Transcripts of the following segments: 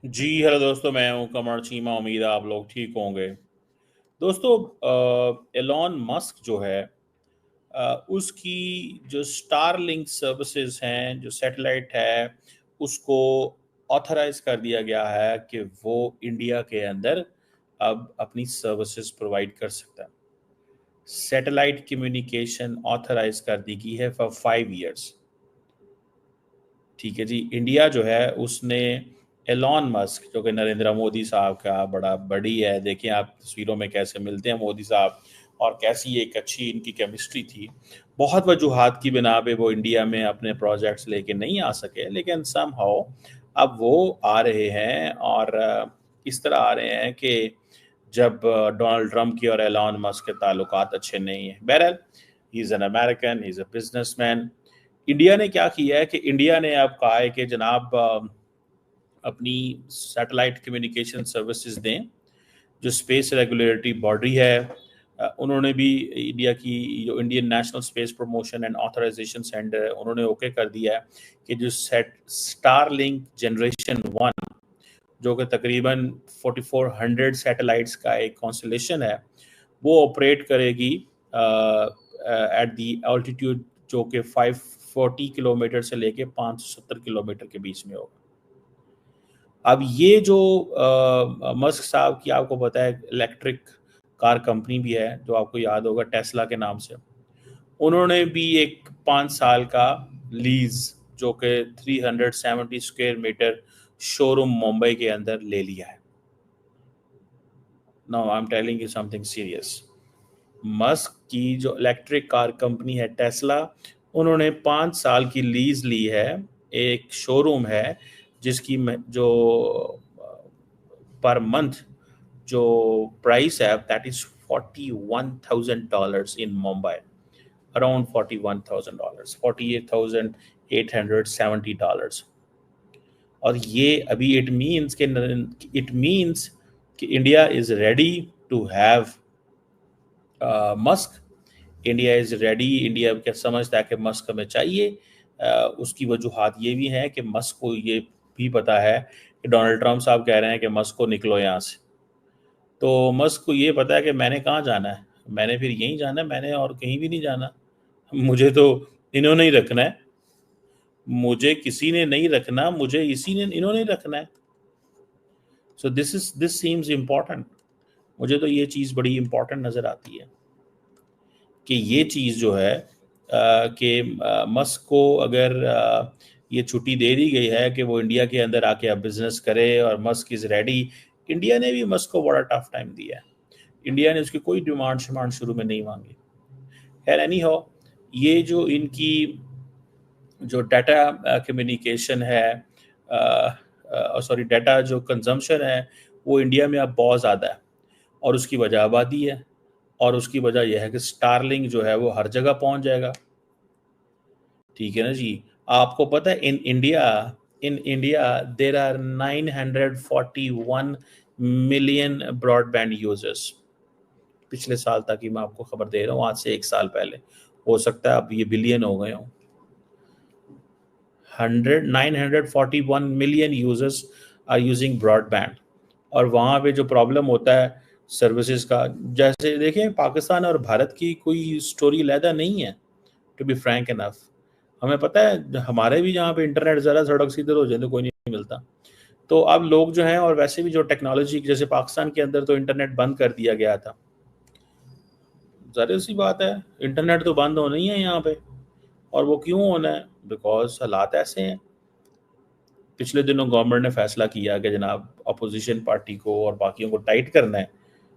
जी hello दोस्तों, मैं हूं कमर चीमा। उम्मीद है आप लोग ठीक होंगे। दोस्तों, एलॉन मस्क जो है, उसकी जो स्टारलिंक सर्विसेज हैं, जो सैटेलाइट है, उसको ऑथराइज कर दिया गया है कि वो इंडिया के अंदर अब अपनी सर्विसेज प्रोवाइड कर सकता है। सैटेलाइट कम्युनिकेशन ऑथराइज कर दी गई है फॉर 5 इयर्स। ठीक है जी। इंडिया जो है उसने एलॉन मस्क, जो कि नरेंद्र मोदी साहब का बड़ा बड़ी है, देखिए आप तस्वीरों में कैसे मिलते हैं मोदी साहब, और कैसी एक अच्छी इनकी केमिस्ट्री थी। बहुत वजूहात की बिना पे वो इंडिया में अपने प्रोजेक्ट्स लेके नहीं आ सके, लेकिन समहाउ अब वो आ रहे हैं। और इस तरह आ रहे हैं कि जब डोनाल्ड ट्रंप की और एलॉन मस्क के ताल्लुकात अच्छे नहीं हैं। बहरहाल, he is an American, he is a businessman. India ने क्या किया है कि इंडिया ने अब कहा है कि जनाब अपनी सैटेलाइट कम्युनिकेशन सर्विसेज दें। जो स्पेस रेगुलेटरी बॉडी है, उन्होंने भी इंडिया की जो Indian national space promotion and authorization centre है, उन्होंने ओके कर दिया है कि जो स्टारलिंक जनरेशन 1, जो कि तकरीबन 4400 सैटेलाइट्स का एक कॉन्स्टलेशन है, वो ऑपरेट करेगी एट दी ऑल्टीट्यूड जो कि 540 किलोमीटर से लेके 570 किलोमीटर के बीच में होगा। अब ये जो मस्क साहब की, आपको पता है, इलेक्ट्रिक कार कंपनी भी है, जो आपको याद होगा टेस्ला के नाम से। उन्होंने भी एक 5 साल का लीज, जो कि 370 स्क्वायर मीटर शोरूम मुंबई के अंदर ले लिया है। Now I am telling you something serious. Musk की जो इलेक्ट्रिक कार कंपनी है टेस्ला, उन्होंने 5 साल की लीज ली है। एक शोरूम है जिसकी जो पर मंथ जो प्राइस है, that is $41,000 in Mumbai. Around $41,000, $48,870। और ये अभी इट मीन्स कि India is ready to have Musk. India is ready. India क्या समझता है कि मस्क हमें चाहिए। उसकी वजूहात ये भी हैं कि मस्क को ये भी पता है कि डोनाल्ड ट्रंप साहब कह रहे हैं कि मस्क को निकलो यहाँ से। तो मस्क को ये पता है कि मैंने कहाँ जाना है, मैंने फिर यहीं जाना है, मैंने और कहीं भी नहीं जाना। मुझे तो इन्होंने ही रखना है, मुझे किसी ने नहीं रखना, मुझे इसी ने इन्होंने ही रखना है। So this seems important. मुझे तो ये चीज़ बड़ी इम्पॉर्टेंट नज़र आती है कि ये चीज़ जो है कि मस्क को अगर ये छुट्टी दे दी गई है कि वो इंडिया के अंदर आके अब बिजनेस करे, और मस्क इज़ रेडी। इंडिया ने भी मस्क को बड़ा टफ टाइम दिया है। इंडिया ने उसकी कोई डिमांड शिमांड शुरू में नहीं मांगी। खैर, एनी हो, ये जो इनकी जो डाटा कम्युनिकेशन है, सॉरी, डाटा जो कंजम्पशन है, वो इंडिया में अब बहुत ज़्यादा है। और उसकी वजह आबादी है, और उसकी वजह यह है कि स्टारलिंक जो है वो हर जगह पहुंच जाएगा। ठीक है ना जी। आपको पता है, in India there are 941 million broadband users. पिछले साल तक ही मैं आपको खबर दे रहा हूँ, आज से 1 साल पहले। हो सकता है अब ये बिलियन हो गए हों। 941 million users are using broadband. और वहाँ पे जो प्रॉब्लम होता है सर्विसेज का, जैसे देखें, पाकिस्तान और भारत की कोई स्टोरी लैदा नहीं है, टू बी फ्रैंक इनफ। हमें पता है हमारे भी यहाँ पे इंटरनेट ज़रा सड़क सीधे हो जाए तो कोई नहीं मिलता। तो अब लोग जो हैं, और वैसे भी जो टेक्नोलॉजी, जैसे पाकिस्तान के अंदर तो इंटरनेट बंद कर दिया गया था। ज़ाहिर सी बात है, इंटरनेट तो बंद होना ही है यहाँ पे। और वो क्यों होना है? बिकॉज हालात ऐसे हैं। पिछले दिनों गवर्नमेंट ने फैसला किया कि जनाब अपोजिशन पार्टी को और बाकियों को टाइट करना है,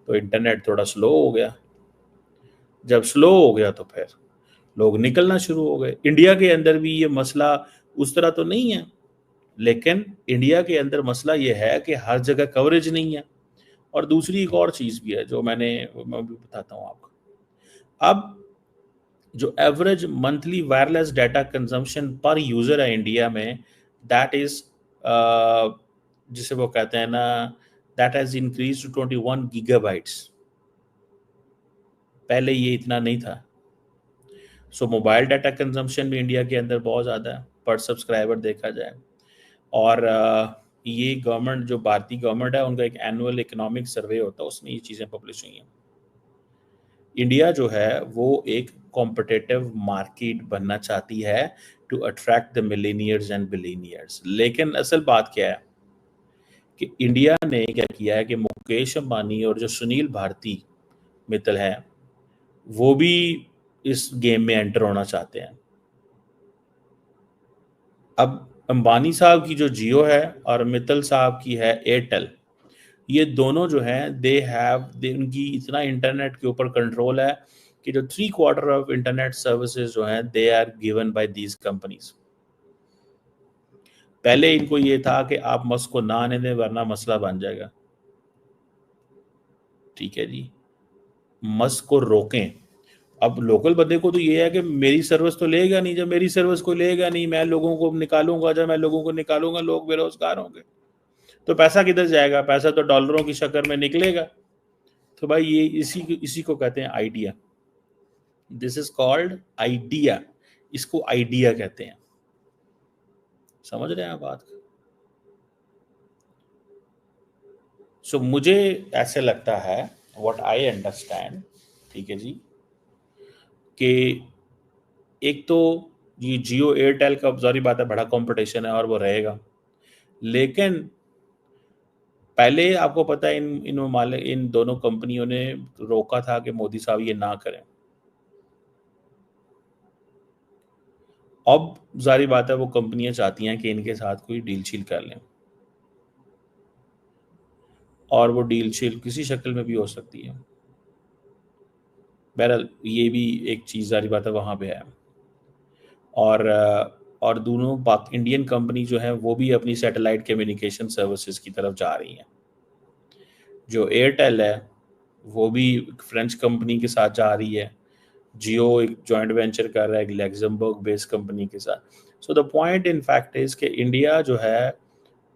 तो इंटरनेट थोड़ा स्लो हो गया। जब स्लो हो गया तो फिर लोग निकलना शुरू हो गए। इंडिया के अंदर भी ये मसला उस तरह तो नहीं है, लेकिन इंडिया के अंदर मसला ये है कि हर जगह कवरेज नहीं है। और दूसरी एक और चीज़ भी है जो मैं भी बताता हूँ आपको। अब जो average monthly wireless data consumption पर यूज़र है इंडिया में, दैट इज़, जिसे वो कहते हैं ना, that has increase to 21 gigabytes. पहले ये इतना नहीं था। सो मोबाइल डाटा कंजम्पशन भी इंडिया के अंदर बहुत ज़्यादा है पर सब्सक्राइबर देखा जाए। और ये गवर्नमेंट, जो भारतीय गवर्नमेंट है, उनका एक एनुअल इकोनॉमिक सर्वे होता है, उसमें ये चीज़ें पब्लिश हुई हैं। इंडिया जो है वो एक कॉम्पिटिटिव मार्केट बनना चाहती है to attract the millionaires and billionaires. लेकिन असल बात क्या है कि इंडिया ने क्या किया है कि मुकेश अंबानी और जो सुनील भारती मित्तल हैं, वो भी इस गेम में एंटर होना चाहते हैं। अब अंबानी साहब की जो जियो है और मित्तल साहब की है एयरटेल, ये दोनों जो हैं दे उनकी इतना इंटरनेट के ऊपर कंट्रोल है कि जो 3/4 ऑफ इंटरनेट सर्विसेज जो हैं they are given by these companies. पहले इनको ये था कि आप मस्क को ना आने दें वरना मसला बन जाएगा, ठीक है जी, मस्क को रोकें। अब लोकल बंदे को तो ये है कि मेरी सर्विस तो लेगा नहीं, जब मेरी सर्विस को लेगा नहीं, मैं लोगों को निकालूंगा, जब मैं लोगों को निकालूंगा लोग बेरोजगार होंगे, तो पैसा किधर जाएगा? पैसा तो डॉलरों की शक्ल में निकलेगा। तो भाई ये इसी को कहते हैं idea. This is called idea, इसको आइडिया कहते हैं। समझ रहे हैं आप बात? सो मुझे ऐसे लगता है, व्हाट आई अंडरस्टैंड, ठीक है जी, कि एक तो ये जियो एयरटेल का जारी बात है बड़ा कंपटीशन है और वो रहेगा। लेकिन पहले आपको पता है इन दोनों कंपनियों ने रोका था कि मोदी साहब ये ना करें। अब जारी बात है वो कंपनियां चाहती हैं कि इनके साथ कोई डील शील कर लें, और वो डील शील किसी शक्ल में भी हो सकती है। बहरहाल ये भी एक चीज़ जारी बात है वहाँ पे है। और दोनों पाक इंडियन कंपनी जो है वो भी अपनी सैटेलाइट कम्युनिकेशन सर्विसेज की तरफ जा रही हैं। जो एयरटेल है वो भी फ्रेंच कंपनी के साथ जा रही है। जियो एक जॉइंट वेंचर कर रहा है एक लग्जमबर्ग बेस्ड कंपनी के साथ। So the point in fact is कि इंडिया जो है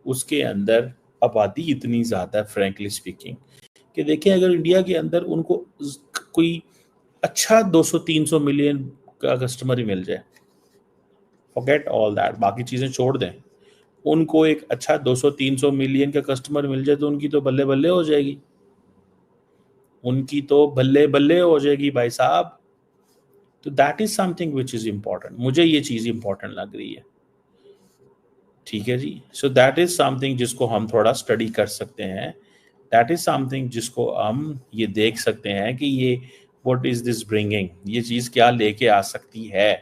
उसके अंदर आबादी इतनी ज़्यादा है, फ्रेंकली स्पीकिंग, कि देखिए अगर इंडिया के अंदर उनको कोई अच्छा 200-300 मिलियन का कस्टमर ही मिल जाए, फॉरगेट ऑल दैट, बाकी चीज़ें छोड़ दें, उनको एक अच्छा 200-300 मिलियन का कस्टमर मिल जाए तो उनकी तो बल्ले बल्ले हो जाएगी, उनकी तो बल्ले बल्ले हो जाएगी भाई साहब। तो that is something which is important, मुझे ये चीज़ इंपॉर्टेंट लग रही है, ठीक है जी। सो दैट इज समथिंग जिसको हम थोड़ा स्टडी कर सकते हैं, दैट इज समथिंग जिसको हम ये देख सकते हैं कि ये व्हाट इज दिस ब्रिंगिंग, ये चीज़ क्या लेके आ सकती है,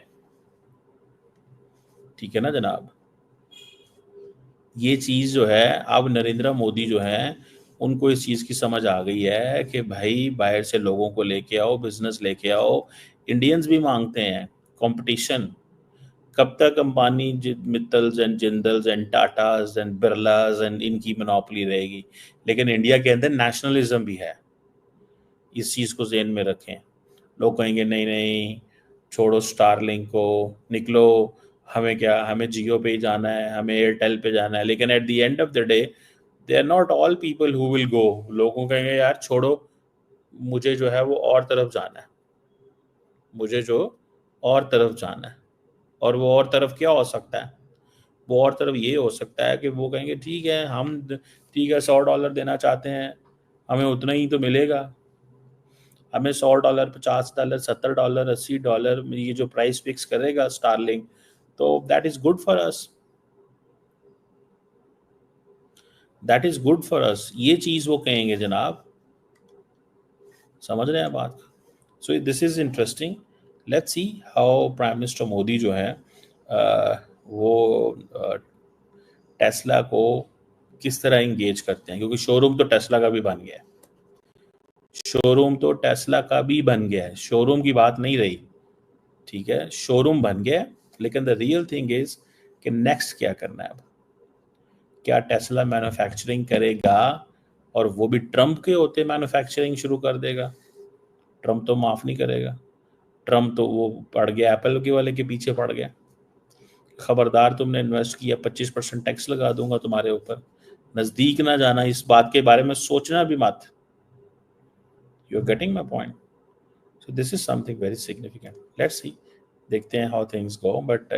ठीक है ना जनाब। ये चीज़ जो है अब नरेंद्र मोदी जो है उनको इस चीज़ की समझ आ गई है कि भाई बाहर से लोगों को लेके आओ, बिजनेस लेके आओ। इंडियंस भी मांगते हैं कंपटीशन। कब तक Ambani Mittals and Jindals and Tatas and Birlas and इनकी मोनोपोली रहेगी? लेकिन इंडिया के अंदर नेशनलिज्म भी है, इस चीज़ को ज़हन में रखें। लोग कहेंगे नहीं नहीं छोड़ो स्टारलिंक को, निकलो, हमें क्या, हमें जियो पे ही जाना है, हमें एयरटेल पे जाना है। लेकिन at the end of the day they are not all people who will go. लोगों कहेंगे यार छोड़ो, मुझे जो है वो और तरफ जाना है, मुझे जो और तरफ जाना है। और वो और तरफ क्या हो सकता है? वो और तरफ ये हो सकता है कि वो कहेंगे ठीक है, हम ठीक है $100 देना चाहते हैं, हमें उतना ही तो मिलेगा, हमें $100, $50, $70, $80 ये जो प्राइस फिक्स करेगा स्टारलिंक, तो that is good for us, that is good for us, ये चीज वो कहेंगे जनाब। समझ रहे हैं बात? सो this is interesting. Let's see how prime minister Modi जो है वो टेस्ला को किस तरह इंगेज करते हैं, क्योंकि शोरूम तो टेस्ला का भी बन गया है, शोरूम तो टेस्ला का भी बन गया है, शोरूम की बात नहीं रही, ठीक है, शोरूम बन गया। लेकिन द रियल थिंग इज कि नेक्स्ट क्या करना है अब? क्या टेस्ला मैन्युफैक्चरिंग करेगा और वो भी ट्रम्प के होते मैन्युफैक्चरिंग शुरू कर देगा? ट्रम्प तो माफ नहीं करेगा, ट्रम्प तो वो पड़ गया एप्पल के वाले के पीछे पड़ गया, खबरदार तुमने इन्वेस्ट किया 25% टैक्स लगा दूंगा तुम्हारे ऊपर, नजदीक ना जाना, इस बात के बारे में सोचना भी मत। You are getting my point? So this is something very significant. Let's see, देखते हैं हाउ थिंग्स गो, बट